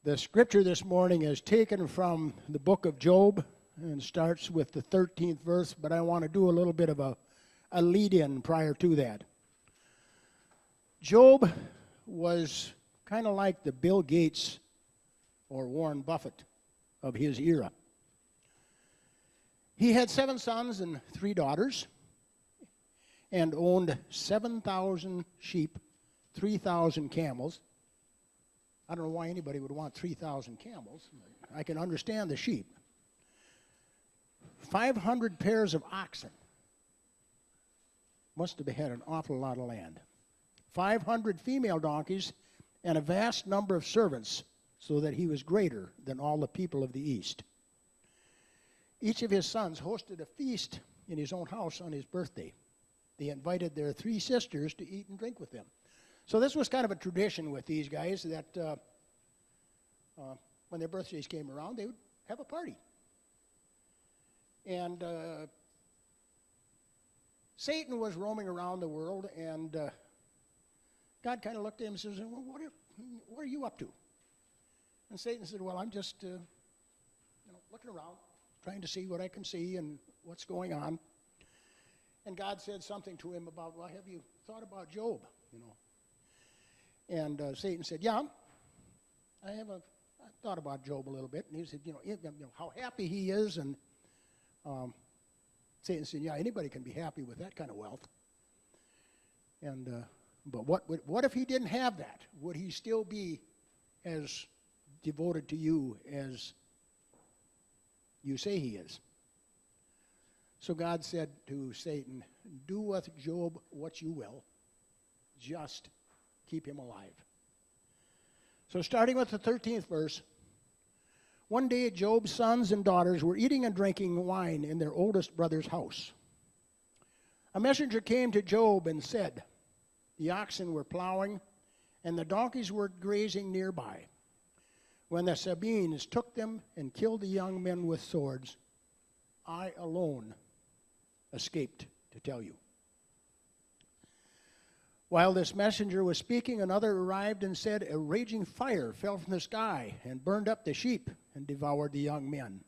The scripture this morning is taken from the book of Job and starts with the 13th verse, but I want to do a little bit of a lead-in prior to that. Job was kind of like the Bill Gates or Warren Buffett of his era. He had 7 sons and 3 daughters and owned 7,000 sheep, 3,000 camels. I don't know why anybody would want 3,000 camels. I can understand the sheep. 500 pairs of oxen. Must have had an awful lot of land. 500 female donkeys and a vast number of servants, so that he was greater than all the people of the East. Each of his sons hosted a feast in his own house on his birthday. They invited their 3 sisters to eat and drink with them. So this was kind of a tradition with these guys that when their birthdays came around, they would have a party. And Satan was roaming around the world, and God kind of looked at him and says, well, what are you up to? And Satan said, well, I'm just looking around, trying to see what I can see and what's going on. And God said something to him about, well, have you thought about Job? And Satan said, yeah, I thought about Job a little bit. And he said, how happy he is. And Satan said, yeah, anybody can be happy with that kind of wealth. And but what if he didn't have that? Would he still be as devoted to you as you say he is? So God said to Satan, do with Job what you will, just keep him alive. So starting with the 13th verse, one day Job's sons and daughters were eating and drinking wine in their oldest brother's house. A messenger came to Job and said, the oxen were plowing and the donkeys were grazing nearby, when the Sabines took them and killed the young men with swords. I alone escaped to tell you. While this messenger was speaking, another arrived and said, a raging fire fell from the sky and burned up the sheep and devoured the young men.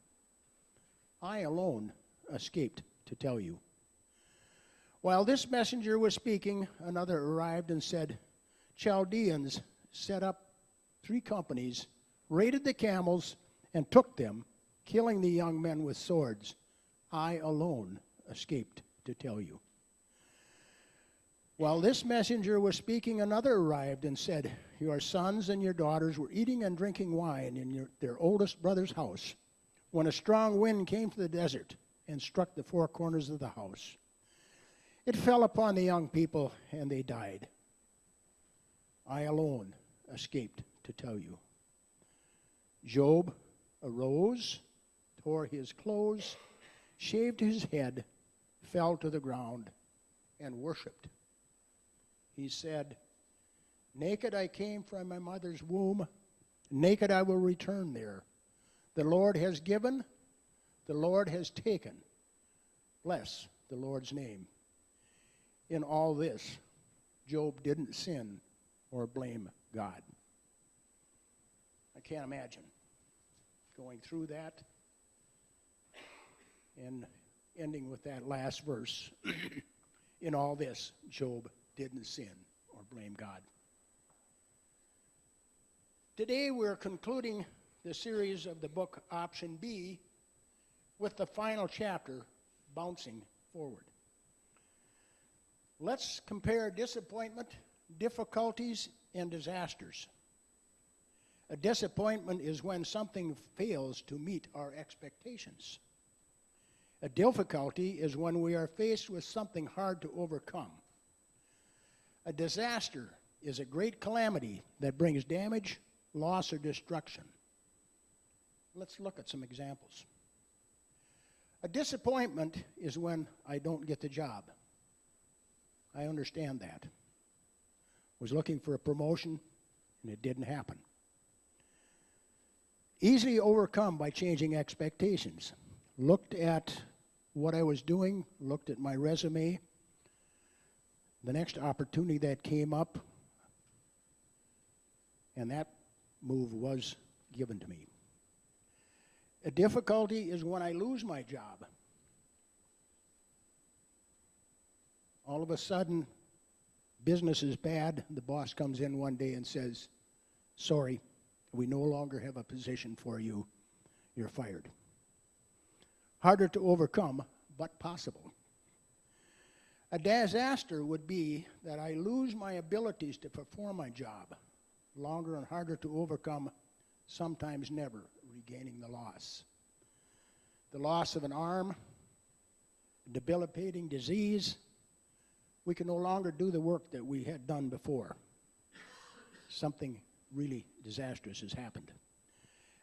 I alone escaped to tell you. While this messenger was speaking, another arrived and said, Chaldeans set up 3 companies, raided the camels, and took them, killing the young men with swords. I alone escaped to tell you. While this messenger was speaking, another arrived and said, your sons and your daughters were eating and drinking wine in their oldest brother's house, when a strong wind came from the desert and struck the 4 corners of the house. It fell upon the young people, and they died. I alone escaped to tell you. Job arose, tore his clothes, shaved his head, fell to the ground, and worshipped. He said, naked I came from my mother's womb, naked I will return there. The Lord has given, the Lord has taken. Bless the Lord's name. In all this, Job didn't sin or blame God. I can't imagine going through that and ending with that last verse. In all this, Job didn't sin or blame God. Today we're concluding the series of the book Option B with the final chapter, Bouncing Forward. Let's compare disappointment, difficulties, and disasters. A disappointment is when something fails to meet our expectations. A difficulty is when we are faced with something hard to overcome. A disaster is a great calamity that brings damage, loss, or destruction. Let's look at some examples. A disappointment is when I don't get the job. I understand that. Was looking for a promotion, and it didn't happen. Easily overcome by changing expectations. Looked at what I was doing, looked at my resume. The next opportunity that came up, and that move was given to me. A difficulty is when I lose my job. All of a sudden, business is bad. The boss comes in one day and says, sorry, we no longer have a position for you. You're fired. Harder to overcome, but possible. A disaster would be that I lose my abilities to perform my job. Longer and harder to overcome, sometimes never regaining the loss. The loss of an arm, debilitating disease, we can no longer do the work that we had done before. Something really disastrous has happened.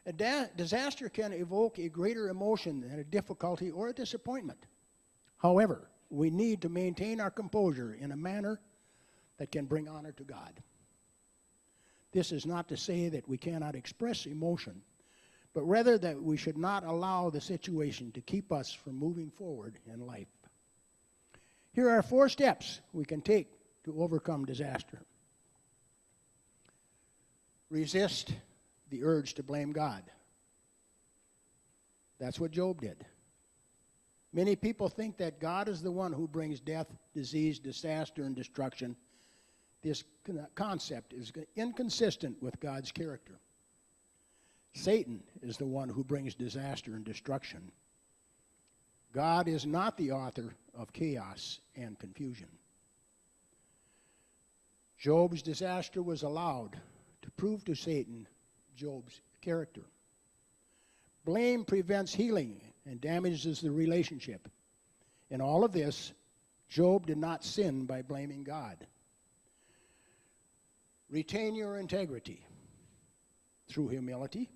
A disaster can evoke a greater emotion than a difficulty or a disappointment. However, we need to maintain our composure in a manner that can bring honor to God. This is not to say that we cannot express emotion, but rather that we should not allow the situation to keep us from moving forward in life. Here are 4 steps we can take to overcome disaster. Resist the urge to blame God. That's what Job did. Many people think that God is the one who brings death, disease, disaster, and destruction. This concept is inconsistent with God's character. Satan is the one who brings disaster and destruction. God is not the author of chaos and confusion. Job's disaster was allowed to prove to Satan Job's character. Blame prevents healing and damages the relationship. In all of this, Job did not sin by blaming God. Retain your integrity through humility,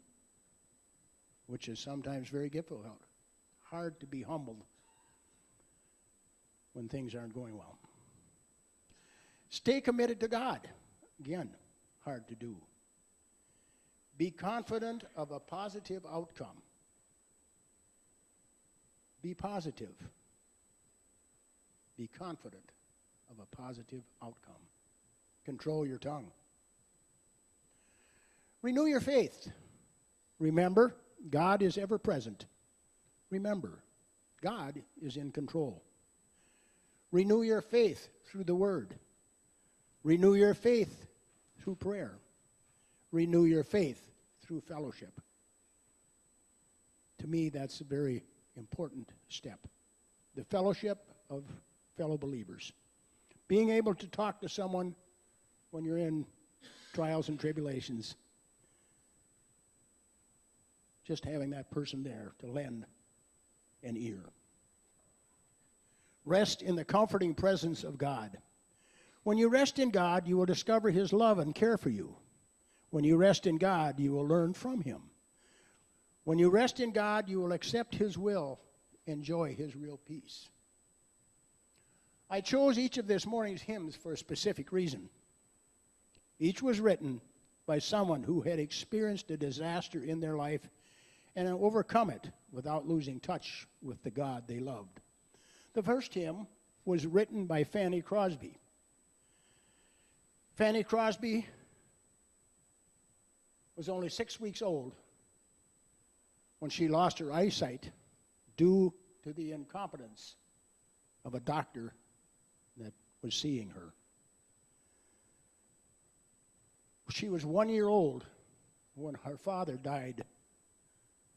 which is sometimes very difficult. Hard to be humbled when things aren't going well. Stay committed to God. Again, hard to do. Be confident of a positive outcome. Be positive. Be confident of a positive outcome. Control your tongue. Renew your faith. Remember, God is ever present. Remember, God is in control. Renew your faith through the Word. Renew your faith through prayer. Renew your faith through fellowship. To me, that's a very important step. The fellowship of fellow believers. Being able to talk to someone when you're in trials and tribulations. Just having that person there to lend an ear. Rest in the comforting presence of God. When you rest in God, you will discover His love and care for you. When you rest in God, you will learn from Him. When you rest in God, you will accept His will, enjoy His real peace. I chose each of this morning's hymns for a specific reason. Each was written by someone who had experienced a disaster in their life and overcome it without losing touch with the God they loved. The first hymn was written by Fanny Crosby. Fanny Crosby was only 6 weeks old when she lost her eyesight due to the incompetence of a doctor that was seeing her. She was 1 year old when her father died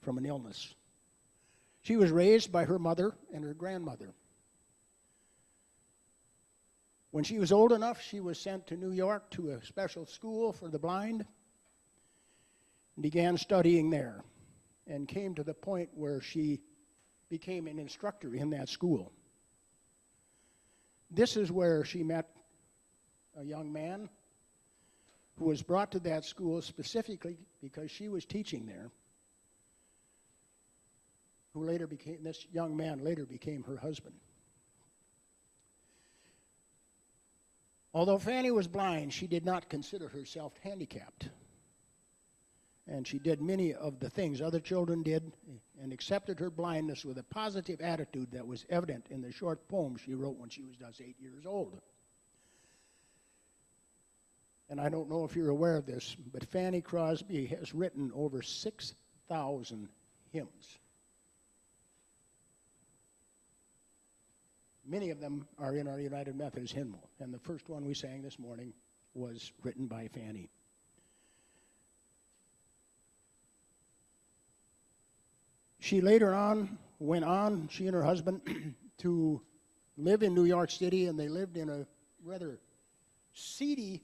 from an illness. She was raised by her mother and her grandmother. When she was old enough, she was sent to New York to a special school for the blind and began studying there and came to the point where she became an instructor in that school. This is where she met a young man who was brought to that school specifically because she was teaching there, this young man later became her husband. Although Fanny was blind, she did not consider herself handicapped. And she did many of the things other children did and accepted her blindness with a positive attitude that was evident in the short poem she wrote when she was just 8 years old. And I don't know if you're aware of this, but Fanny Crosby has written over 6,000 hymns. Many of them are in our United Methodist hymnal, and the first one we sang this morning was written by Fanny. She later on went on, she and her husband, to live in New York City, and they lived in a rather seedy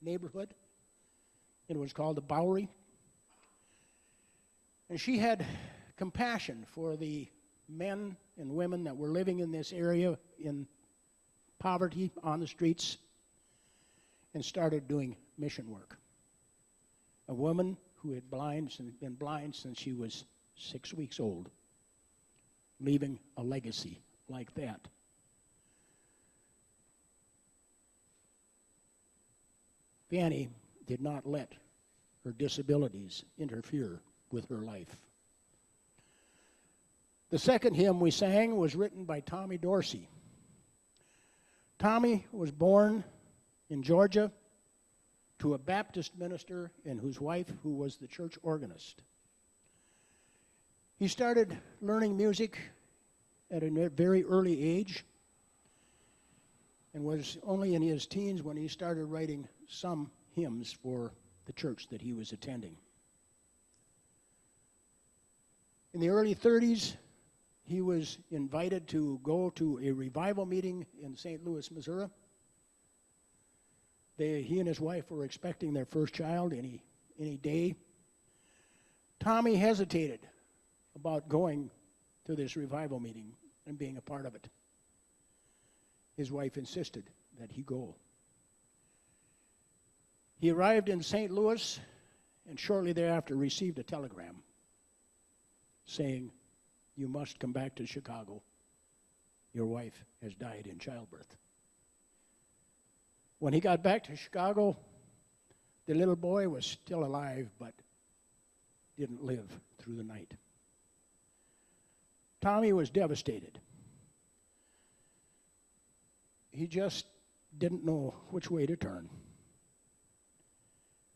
neighborhood. It was called the Bowery. And she had compassion for the men and women that were living in this area in poverty on the streets and started doing mission work. A woman who had been blind since she was 6 weeks old, leaving a legacy like that. Fanny did not let her disabilities interfere with her life. The second hymn we sang was written by Tommy Dorsey. Tommy was born in Georgia to a Baptist minister and whose wife who was the church organist. He started learning music at a very early age and was only in his teens when he started writing some hymns for the church that he was attending. In the early 30s, he was invited to go to a revival meeting in St. Louis, Missouri. He and his wife were expecting their first child any day. Tommy hesitated about going to this revival meeting and being a part of it. His wife insisted that he go. He arrived in St. Louis and shortly thereafter received a telegram saying, "You must come back to Chicago. Your wife has died in childbirth." When he got back to Chicago, the little boy was still alive but didn't live through the night. Tommy was devastated. He just didn't know which way to turn.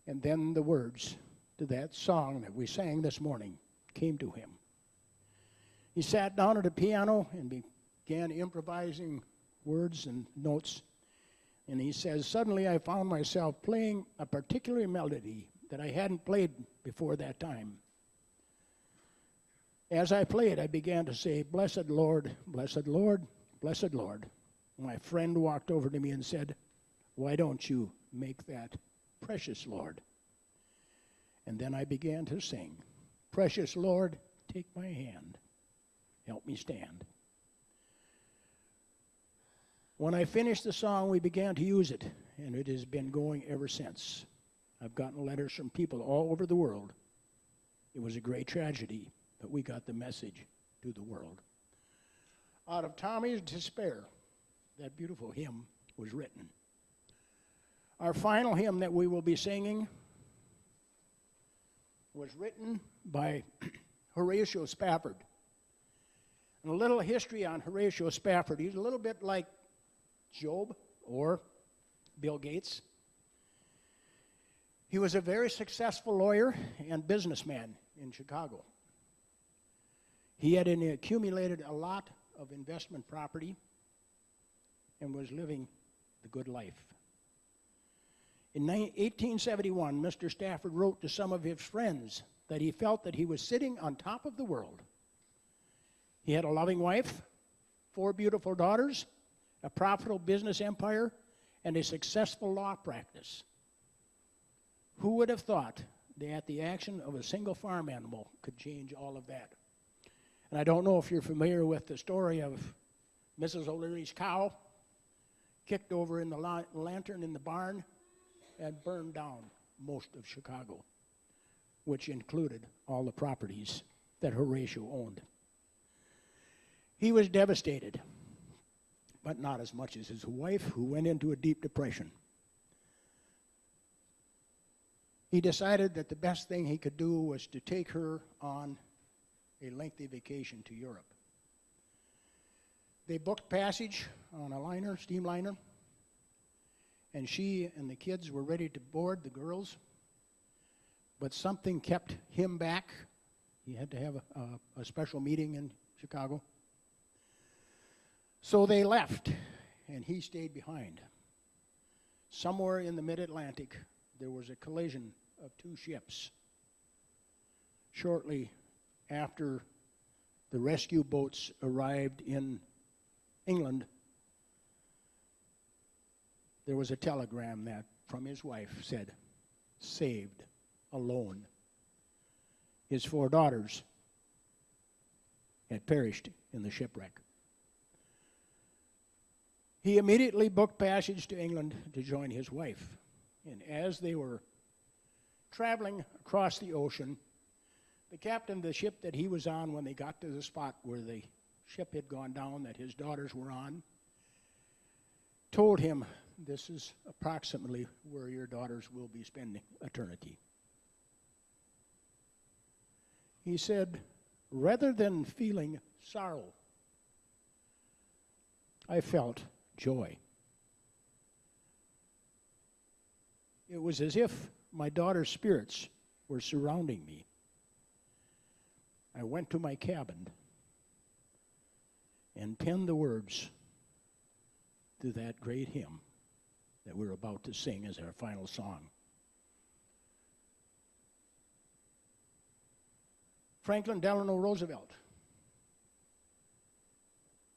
And then the words to that song that we sang this morning came to him. He sat down at a piano and began improvising words and notes. And he says, "Suddenly I found myself playing a particular melody that I hadn't played before that time. As I played, I began to say, 'Blessed Lord, blessed Lord, blessed Lord.' My friend walked over to me and said, 'Why don't you make that precious Lord?' And then I began to sing, 'Precious Lord, take my hand, help me stand.' When I finished the song, we began to use it, and it has been going ever since. I've gotten letters from people all over the world. It was a great tragedy, but we got the message to the world." Out of Tommy's despair, that beautiful hymn was written. Our final hymn that we will be singing was written by Horatio Spafford. And a little history on Horatio Spafford. He's a little bit like Job or Bill Gates. He was a very successful lawyer and businessman in Chicago. He had accumulated a lot of investment property and was living the good life. In 1871, Mr. Stafford wrote to some of his friends that he felt that he was sitting on top of the world. He had a loving wife, 4 beautiful daughters, a profitable business empire, and a successful law practice. Who would have thought that the action of a single farm animal could change all of that? And I don't know if you're familiar with the story of Mrs. O'Leary's cow kicked over in the lantern in the barn and burned down most of Chicago, which included all the properties that Horatio owned. He was devastated, but not as much as his wife, who went into a deep depression. He decided that the best thing he could do was to take her on a lengthy vacation to Europe. They booked passage on a steamliner, and she and the kids were ready to board the girls, but something kept him back. He had to have a special meeting in Chicago. So they left, and he stayed behind. Somewhere in the mid-Atlantic, there was a collision of two ships. Shortly after the rescue boats arrived in England, there was a telegram that, from his wife, said, "Saved, alone." His 4 daughters had perished in the shipwreck. He immediately booked passage to England to join his wife. And as they were traveling across the ocean, the captain of the ship that he was on, when they got to the spot where the ship had gone down that his daughters were on, told him, "This is approximately where your daughters will be spending eternity." He said, "Rather than feeling sorrow, I felt joy. It was as if my daughter's spirits were surrounding me. I went to my cabin and penned the words to that great hymn that we're about to sing as our final song." Franklin Delano Roosevelt,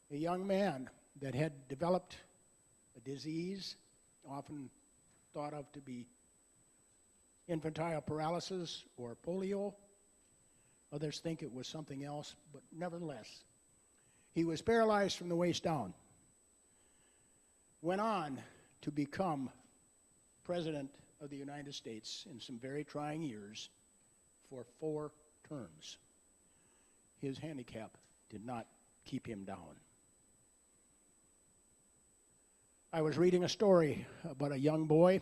a young man that had developed a disease often thought of to be infantile paralysis or polio. Others think it was something else, but nevertheless, he was paralyzed from the waist down. Went on to become President of the United States in some very trying years for 4 terms. His handicap did not keep him down. I was reading a story about a young boy,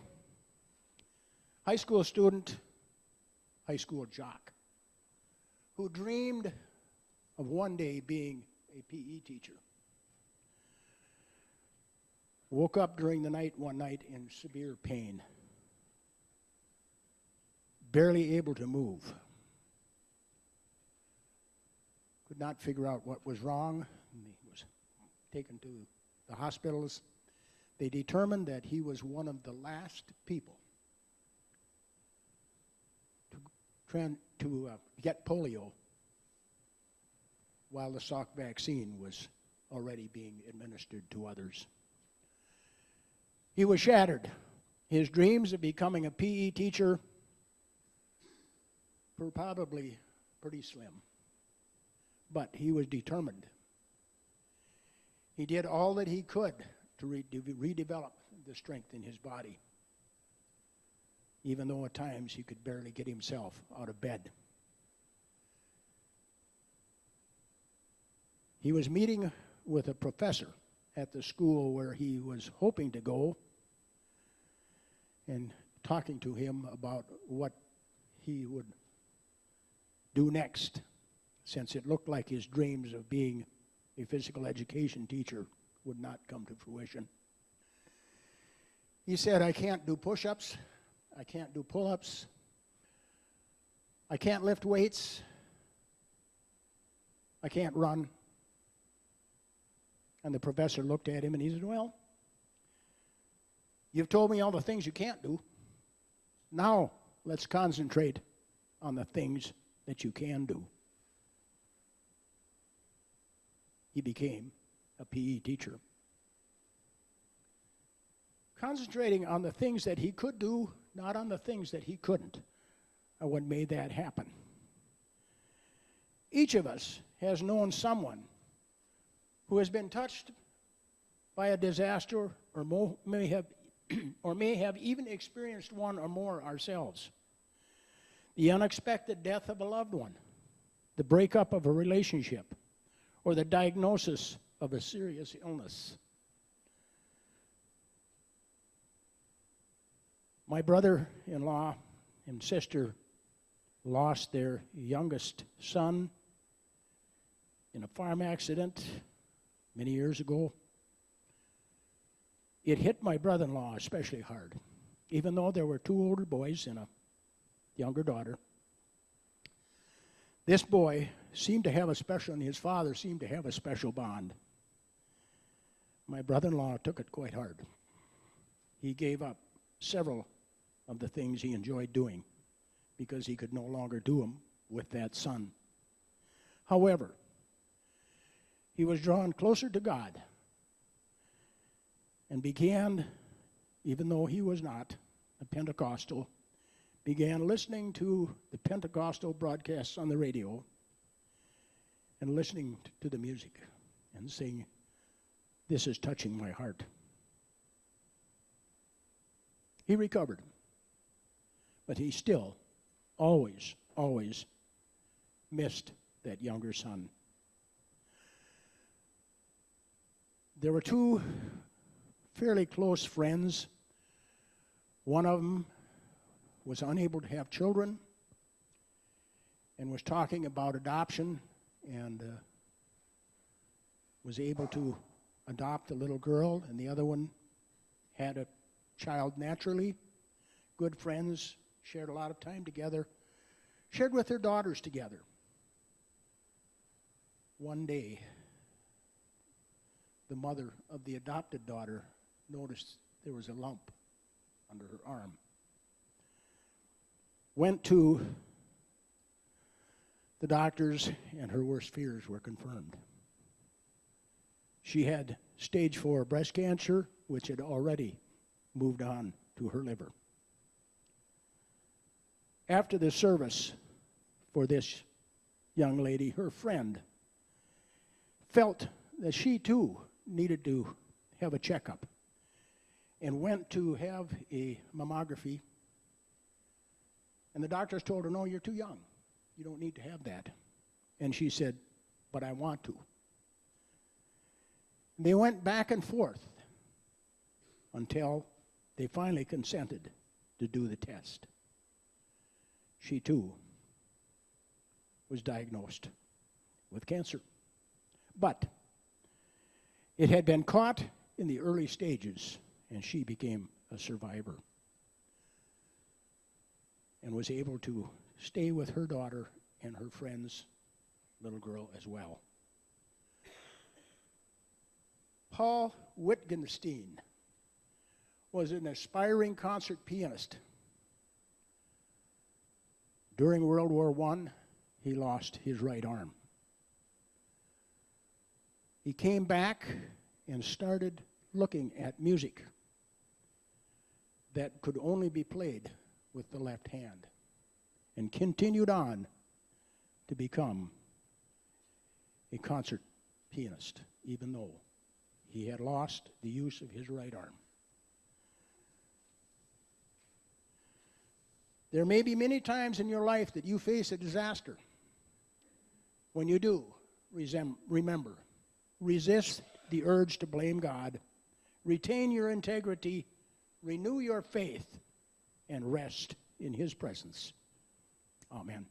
high school student, high school jock, who dreamed of one day being a PE teacher. Woke up during the night one night in severe pain, barely able to move. Could not figure out what was wrong. He was taken to the hospitals. They determined that he was one of the last people to get polio while the Salk vaccine was already being administered to others. He was shattered. His dreams of becoming a PE teacher were probably pretty slim, but he was determined. He did all that he could to redevelop the strength in his body, even though at times he could barely get himself out of bed. He was meeting with a professor at the school where he was hoping to go and talking to him about what he would do next, since it looked like his dreams of being a physical education teacher would not come to fruition. He said, "I can't do push-ups, I can't do pull-ups, I can't lift weights, I can't run." And the professor looked at him and he said, "Well, you've told me all the things you can't do. Now let's concentrate on the things that you can do." He became a PE teacher. Concentrating on the things that he could do, not on the things that he couldn't, are what made that happen. Each of us has known someone who has been touched by a disaster or may have even experienced one or more ourselves. The unexpected death of a loved one, the breakup of a relationship, or the diagnosis of a serious illness. My brother-in-law and sister lost their youngest son in a farm accident many years ago. It hit my brother-in-law especially hard, even though there were 2 older boys and a younger daughter. This boy seemed to have a special, and his father seemed to have a special bond. My brother-in-law took it quite hard. He gave up several of the things he enjoyed doing because he could no longer do them with that son. However, he was drawn closer to God and began, even though he was not a Pentecostal, began listening to the Pentecostal broadcasts on the radio and listening to the music and saying, "This is touching my heart." He recovered, but he still always missed that younger son. There were 2 fairly close friends. One of them was unable to have children and was talking about adoption and was able to adopt a little girl, and the other one had a child naturally. Good friends, shared a lot of time together, shared with their daughters together. One day, the mother of the adopted daughter noticed there was a lump under her arm. Went to the doctors, and her worst fears were confirmed. She had stage 4 breast cancer, which had already moved on to her liver. After the service for this young lady, her friend felt that she too needed to have a checkup and went to have a mammography. And the doctors told her, "No, you're too young. You don't need to have that." And she said, "But I want to." They went back and forth until they finally consented to do the test. She too was diagnosed with cancer. But it had been caught in the early stages, and she became a survivor and was able to stay with her daughter and her friend's little girl as well. Paul Wittgenstein was an aspiring concert pianist. During World War I, he lost his right arm. He came back and started looking at music that could only be played with the left hand, and continued on to become a concert pianist, even though he had lost the use of his right arm. There may be many times in your life that you face a disaster. When you do, remember, resist the urge to blame God, retain your integrity, renew your faith, and rest in His presence. Amen.